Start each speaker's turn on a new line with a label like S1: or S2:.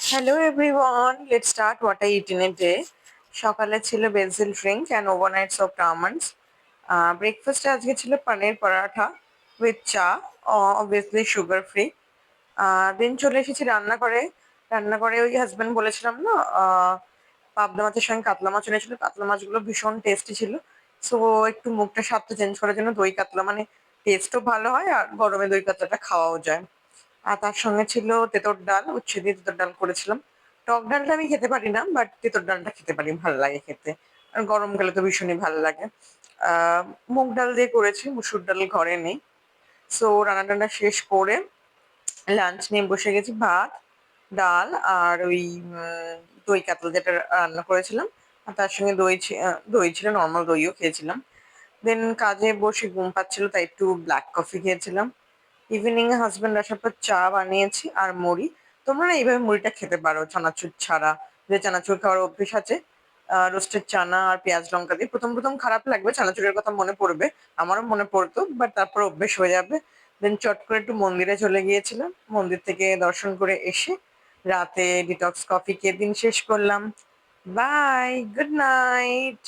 S1: Hello everyone, let's start what I eat in a day. সকালে ছিল basil drink and overnight সোপড almonds. ব্রেকফাস্টে আজকে ছিল পনির পরাঠা উইথ চা, অবভিয়াসলি সুগার ফ্রি। দেন চলে এসেছি রান্না করে ওই হাজব্যান্ড বলেছিলাম না, পাবদা মাছের সঙ্গে কাতলা মাছ এনেছিল। কাতলা মাছগুলো ভীষণ টেস্টি ছিল। সো একটু মুখটা স্বাদটা চেঞ্জ করার জন্য দই কাতলা, মানে টেস্টও ভালো হয় আর গরমে দই কাতলাটা খাওয়াও যায়। আর তার সঙ্গে ছিল তেঁতুর ডাল, উচ্ছে দিয়ে তেঁতুর ডাল করেছিলাম। টক ডালটা আমি খেতে পারি না, বাট তেঁতুর ডালটা খেতে পারি, ভালো লাগে খেতে। আর গরমকালে তো ভীষণই ভালো লাগে। আহ মুগ ডাল দিয়ে করেছি, মুসুর ডাল ঘরে নেই। সো রান্না টান্না শেষ করে লাঞ্চ নিয়ে বসে গেছি। ভাত, ডাল আর ওই দই কাতলা যেটা রান্না করেছিলাম। আর তার সঙ্গে দই ছিল, নর্মাল দইও খেয়েছিলাম। দেন কাজে বসে ঘুম পাচ্ছিল, তাই একটু ব্ল্যাক কফি খেয়েছিলাম। ইভিনিং এ হাজবেন্ড আসার পর চা বানিয়েছি আর মুড়ি। তোমরা না এইভাবে মুড়িটা খেতে পারো চানাচুর ছাড়া, যে চানাচুর খাওয়ার অভ্যেস আছে। রোস্টেড চানা আর পেঁয়াজ লঙ্কা দিয়ে প্রথম প্রথম খারাপ লাগবে, চানাচুরের কথা মনে পড়বে, আমারও মনে পড়তো, বাট তারপর অভ্যেস হয়ে যাবে। দেন চট করে একটু মন্দিরে চলে গিয়েছিলাম, মন্দির থেকে দর্শন করে এসে রাতে ডিটক্স কফি খেয়ে দিন শেষ করলাম। Bye, good night.